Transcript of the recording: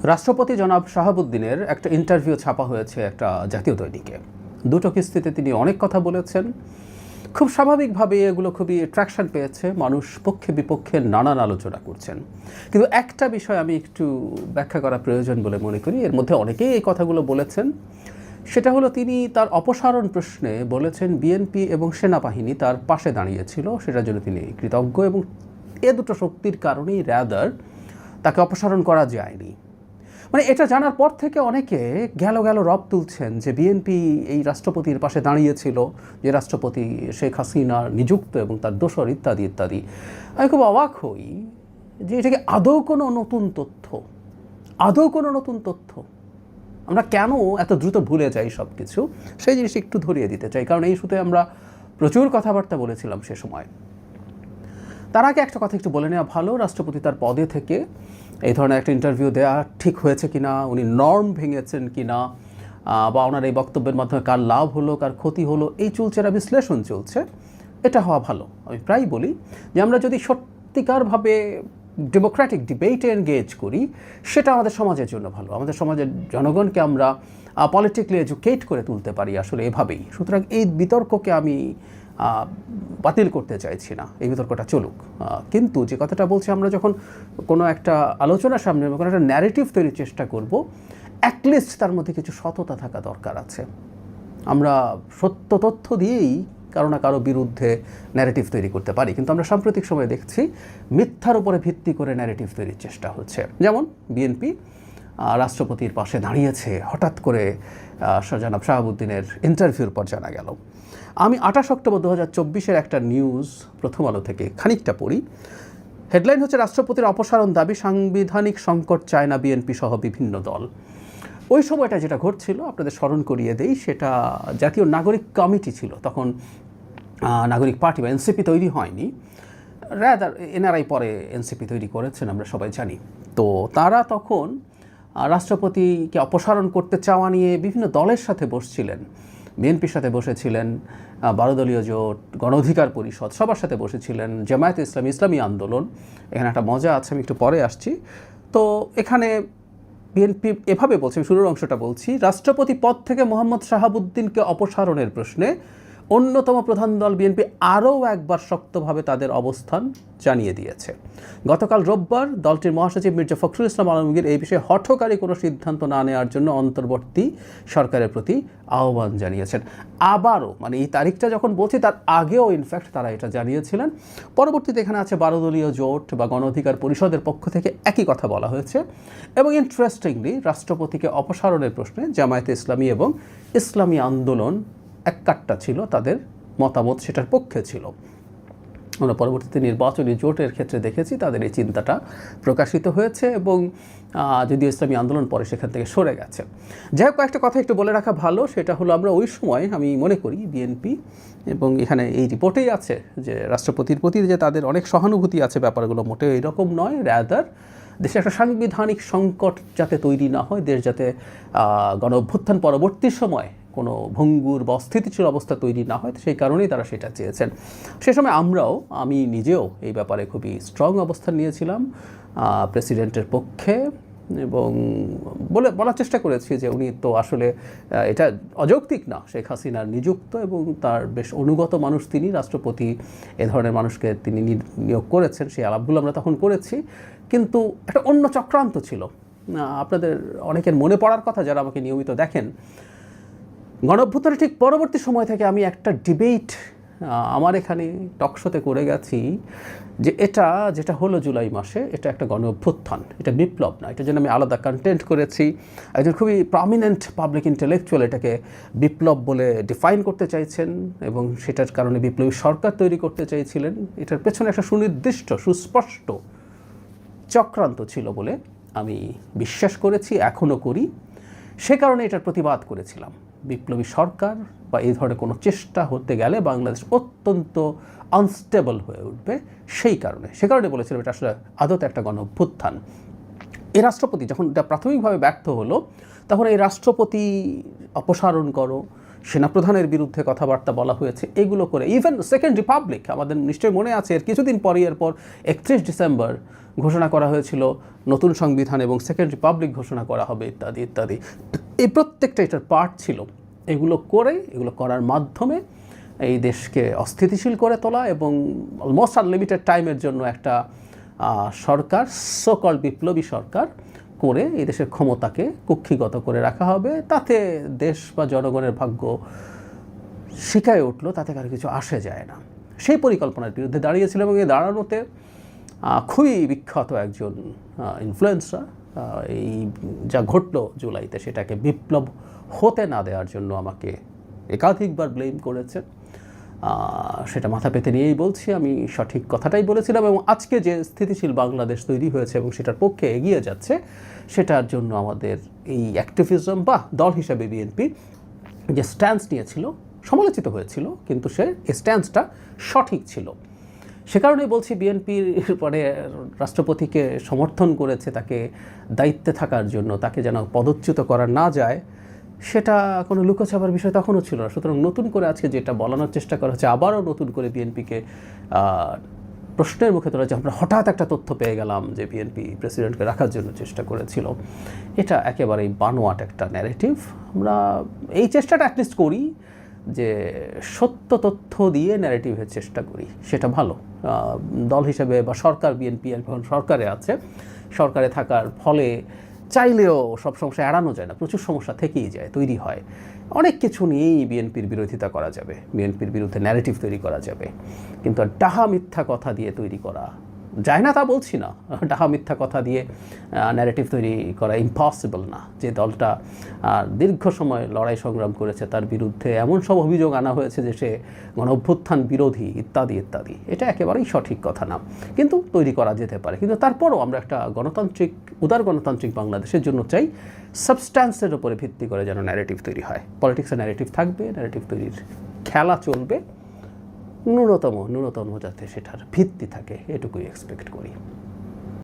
রাষ্ট্রপতি জনাব শাহাবুদ্দিনের একটা ইন্টারভিউ ছাপা হয়েছে একটা জাতীয় দৈনিকে। দুটো কিস্তিতে তিনি অনেক কথা বলেছেন। খুব স্বাভাবিকভাবে এগুলো খুবই অ্যাট্রাকশন পেয়েছে, মানুষ পক্ষে বিপক্ষে নানান আলোচনা করছেন। কিন্তু একটা বিষয় আমি একটু ব্যাখ্যা করা প্রয়োজন বলে মনে করি, এর মধ্যে অনেকেই এই কথাগুলো বলেছেন। সেটা হলো তিনি তার অপসারণ প্রশ্নে বলেছেন বিএনপি এবং সেনাবাহিনী তার পাশে দাঁড়িয়েছিল, সেটার জন্য তিনি কৃতজ্ঞ, এবং এ দুটো শক্তির কারণেই র্যাদার তাকে অপসারণ করা যায়নি। মানে এটা জানার পর থেকে অনেকে গেল রব তুলছেন যে বিএনপি এই রাষ্ট্রপতির পাশে দাঁড়িয়েছিল, যে রাষ্ট্রপতি শেখ হাসিনার নিযুক্ত এবং তার দোসর ইত্যাদি ইত্যাদি। আমি খুব অবাক হই যে এটাকে আদৌ কোনো নতুন তথ্য আমরা কেন এত দ্রুত ভুলে যাই সব কিছু, সেই জিনিস একটু ধরিয়ে দিতে চাই। কারণ এই ইস্যুতে আমরা প্রচুর কথাবার্তা বলেছিলাম সে সময়। তার আগে একটা কথা একটু বলে নেওয়া ভালো, রাষ্ট্রপতি তার পদে থেকে এই ধরনের একটা ইন্টারভিউ দেওয়া ঠিক হয়েছে কিনা, উনি নর্ম ভেঙেছেন কিনা, বা ওনার এই বক্তব্যের মাধ্যমে কার লাভ হলো কার ক্ষতি হলো, এই চুলচেরা বিশ্লেষণ চলছে, এটা হওয়া ভালো। আমি প্রায় বলি যে আমরা যদি সত্যিকারভাবে ডেমোক্রেটিক ডিবেটে এনগেজ করি, সেটা আমাদের সমাজের জন্য ভালো। আমাদের সমাজের জনগণকে আমরা পলিটিক্যালি এডুকেট করে তুলতে পারি আসলে এভাবেই। সুতরাং এই বিতর্ককে আমি বাতিল করতে চাইছি না, এই বিতর্কটা চলুক। কিন্তু যে কথাটা বলছি, আমরা যখন কোনো একটা আলোচনার সামনে কোনো একটা ন্যারেটিভ তৈরির চেষ্টা করব, অ্যাটলিস্ট তার মধ্যে কিছু সততা থাকা দরকার আছে। আমরা সত্য তথ্য দিয়েই কারো না কারো বিরুদ্ধে ন্যারেটিভ তৈরি করতে পারি, কিন্তু আমরা সাম্প্রতিক সময়ে দেখছি মিথ্যার উপরে ভিত্তি করে ন্যারেটিভ তৈরির চেষ্টা হচ্ছে। যেমন বিএনপি রাষ্ট্রপতির পাশে দাঁড়িয়েছে হঠাৎ করে জনাব শাহাবুদ্দিনের ইন্টারভিউর পর জানা গেল। আমি 28 অক্টোবর 2024 একটা নিউজ প্রথম আলো থেকে খানিকটা পড়ি। হেডলাইন হচ্ছে রাষ্ট্রপতির অপসারণ দাবি, সাংবিধানিক সংকট চায় না বিএনপি সহ বিভিন্ন দল। ওই সময়টা যেটা ঘটছিল আপনাদের স্মরণ করিয়ে দেই, সেটা জাতীয় নাগরিক কমিটি ছিল তখন, নাগরিক পার্টি বা এনসিপি তৈরি হয়নি, রাদার এনআরআই পরে এনসিপি তৈরি করেছেন আমরা সবাই জানি। তো তারা তখন রাষ্ট্রপতিকে অপসারণ করতে চাওয়া নিয়ে বিভিন্ন দলের সাথে বসছিলেন। বিএনপির সাথে বসেছিলেন 12 দলীয় জোট, গণ অধিকার পরিষদ, সবার সাথে বসেছিলেন, জামায়াতে ইসলামী, ইসলামী আন্দোলন। এখানে একটা মজা আছে, আমি একটু পরে আসছি। তো এখানে বিএনপি এভাবে বলছে, শুরুর অংশটা বলছি, রাষ্ট্রপতি পদ থেকে মোহাম্মদ শাহাবুদ্দিনকে অপসারণের প্রশ্নে অন্যতম প্রধান দল বিএনপি আরও একবার শক্তভাবে তাদের অবস্থান জানিয়ে দিয়েছে। গতকাল রোববার দলটির মহাসচিব মির্জা ফখরুল ইসলাম আলমগীর এই বিষয়ে হঠকারী কোনো সিদ্ধান্ত না নেওয়ার জন্য অন্তর্বর্তী সরকারের প্রতি আহ্বান জানিয়েছেন। আবারও, মানে এই তারিখটা যখন বলছি তার আগেও ইনফ্যাক্ট তারা এটা জানিয়েছিলেন। পরবর্তীতে এখানে আছে 12 দলীয় জোট বা গণ অধিকার পরিষদের পক্ষ থেকে একই কথা বলা হয়েছে। এবং ইন্টারেস্টিংলি, রাষ্ট্রপতিকে অপসারণের প্রশ্নে জামায়াতে ইসলামী এবং ইসলামী আন্দোলন এককাট্টা ছিল, তাদের মতামত সেটার পক্ষে ছিল। আমরা পরবর্তীতে নির্বাচনী জোটের ক্ষেত্রে দেখেছি তাদের এই চিন্তাটা প্রকাশিত হয়েছে, এবং যদিও ইসলামী আন্দোলন পরে সেখান থেকে সরে গেছে। যাই হোক, কয়েকটা কথা একটু বলে রাখা ভালো, সেটা হলো আমরা ওই সময়, আমি মনে করি বিএনপি, এবং এখানে এই রিপোর্টেই আছে যে রাষ্ট্রপতির প্রতি যে তাদের অনেক সহানুভূতি আছে, ব্যাপারগুলো মোটেও এরকম নয়। রাদার দেশে একটা সাংবিধানিক সংকট যাতে তৈরি না হয়, দেশ যাতে গণ অভ্যুত্থান পরবর্তী সময় কোনো ভঙ্গুর বা অস্থিতিশীল অবস্থা তৈরি না হয়, সেই কারণেই তারা সেটা চেয়েছেন। সে সময় আমি নিজেও এই ব্যাপারে খুবই স্ট্রং অবস্থান নিয়েছিলাম প্রেসিডেন্টের পক্ষে, এবং বলার চেষ্টা করেছি যে উনি তো আসলে এটা অযৌক্তিক না, শেখ হাসিনার নিযুক্ত এবং তার বেশ অনুগত মানুষ তিনি, রাষ্ট্রপতি এ ধরনের মানুষকে তিনি নিয়োগ করেছেন, সেই আলাপগুলো আমরা তখন করেছি। কিন্তু একটা অন্য চক্রান্ত ছিল, আপনাদের অনেকের মনে পড়ার কথা যারা আমাকে নিয়মিত দেখেন। গণঅভ্যুত্থানের ঠিক পরবর্তী সময় থেকে আমি একটা ডিবেট আমার এখানে টকশোতে করে গেছি যে যেটা হলো জুলাই মাসে, এটা একটা গণঅভ্যুত্থান, এটা বিপ্লব না। এটার জন্য আমি আলাদা কন্টেন্ট করেছি। একজন খুবই প্রমিনেন্ট পাবলিক ইন্টেলেকচুয়াল এটাকে বিপ্লব বলে ডিফাইন করতে চাইছেন, এবং সেটার কারণে বিপ্লবী সরকার তৈরি করতে চাইছিলেন। এটার পেছনে একটা সুনির্দিষ্ট সুস্পষ্ট চক্রান্ত ছিল বলে আমি বিশ্বাস করেছি, এখনও করি। সে কারণে এটার প্রতিবাদ করেছিলাম। বিপ্লবী সরকার বা এই ধরনের কোনো চেষ্টা হতে গেলে বাংলাদেশ অত্যন্ত আনস্টেবল হয়ে উঠবে। সে কারণে বলেছিলাম এটা আসলে আদতে একটা গণ অভ্যুত্থান। এই রাষ্ট্রপতি যখন এটা প্রাথমিকভাবে ব্যর্থ হলো, তখন এই রাষ্ট্রপতি অপসারণ করো, সেনাপ্রধানের বিরুদ্ধে কথাবার্তা বলা হয়েছে, এগুলো করে ইভেন সেকেন্ড রিপাবলিক আমাদের নিশ্চয়ই মনে আছে, এর কিছুদিন পরই এরপর 31 ডিসেম্বর ঘোষণা করা হয়েছিল নতুন সংবিধান এবং সেকেন্ড রিপাবলিক ঘোষণা করা হবে ইত্যাদি ইত্যাদি। এই প্রত্যেকটা এটার পার্ট ছিল। এগুলো করার মাধ্যমে এই দেশকে অস্থিতিশীল করে তোলা এবং অলমোস্ট আনলিমিটেড টাইমের জন্য একটা সরকার, সো-কল্ড বিপ্লবী সরকার করে এই দেশের ক্ষমতাকে কুক্ষিগত করে রাখা হবে। তাতে দেশ বা জনগণের ভাগ্য শিকায় উঠলো, তাতে কারো কিছু আসে যায় না। সেই পরিকল্পনার বিরুদ্ধে দাঁড়িয়েছিল এবং এই দাঁড়ানোতে খুবই বিখ্যাত একজন ইনফ্লুয়েন্সার এই যা ঘটলো জুলাইতে সেটাকে বিপ্লব হতে না দেওয়ার জন্য আমাকে একাধিকবার ব্লেম করেছেন। সেটা মাথা পেতে নিয়েই বলছি, আমি সঠিক কথাটাই বলেছিলাম এবং আজকে যে স্থিতিশীল বাংলাদেশ তৈরি হয়েছে এবং সেটার পক্ষে এগিয়ে যাচ্ছে, সেটার জন্য আমাদের এই অ্যাক্টিভিজম বা দল হিসাবে বিএনপি যে স্ট্যান্স নিয়েছিল সমালোচিত হয়েছিল, কিন্তু সে স্ট্যান্সটা সঠিক ছিল। সে কারণেই বলছি বিএনপির পরে রাষ্ট্রপতিকে সমর্থন করেছে তাকে দায়িত্বে থাকার জন্য, তাকে যেন পদচ্যুত করা না যায়, সেটা কোনো লুকোছাপার বিষয় তখনও ছিল না। সুতরাং নতুন করে আজকে যেটা বলানোর চেষ্টা করা হচ্ছে, আবারও নতুন করে বিএনপিকে প্রশ্নের মুখে তোলা যে আমরা হঠাৎ একটা তথ্য পেয়ে গেলাম যে বিএনপি প্রেসিডেন্টকে রাখার জন্য চেষ্টা করেছিল, এটা একেবারেই বানোয়াট একটা ন্যারেটিভ। আমরা এই চেষ্টাটা অ্যাটলিস্ট করি যে সত্য তথ্য দিয়ে ন্যারেটিভের চেষ্টা করি, সেটা ভালো। দল হিসেবে বা সরকার, বিএনপি এখন সরকারে আছে, সরকারে থাকার ফলে চাইলেও সব সমস্যা এড়ানো যায় না, প্রচুর সমস্যা থেকেই যায়, তৈরি হয়। অনেক কিছু নিয়েই বিএনপির বিরোধিতা করা যাবে, বিএনপির বিরুদ্ধে ন্যারেটিভ তৈরি করা যাবে, কিন্তু ডাহা মিথ্যা কথা দিয়ে তৈরি করা যায় না তা বলছি না। ডাহা মিথ্যা কথা দিয়ে ন্যারেটিভ তৈরি করা ইম্পসিবল না। যে দলটা দীর্ঘ সময় লড়াই সংগ্রাম করেছে, তার বিরুদ্ধে এমন সব অভিযোগ আনা হয়েছে যে সে গণঅভ্যুত্থান বিরোধী ইত্যাদি ইত্যাদি, এটা একেবারেই সঠিক কথা না, কিন্তু তৈরি করা যেতে পারে। কিন্তু তারপরও আমরা একটা গণতান্ত্রিক, উদার গণতান্ত্রিক বাংলাদেশের জন্য চাই সাবস্ট্যান্সের উপরে ভিত্তি করে যেন ন্যারেটিভ তৈরি হয়। পলিটিক্সে ন্যারেটিভ থাকবে, ন্যারেটিভ তৈরির খেলা চলবে, ন্যূনতম যাতে সেটার ভিত্তি থাকে, এটুকুই এক্সপেক্ট করি।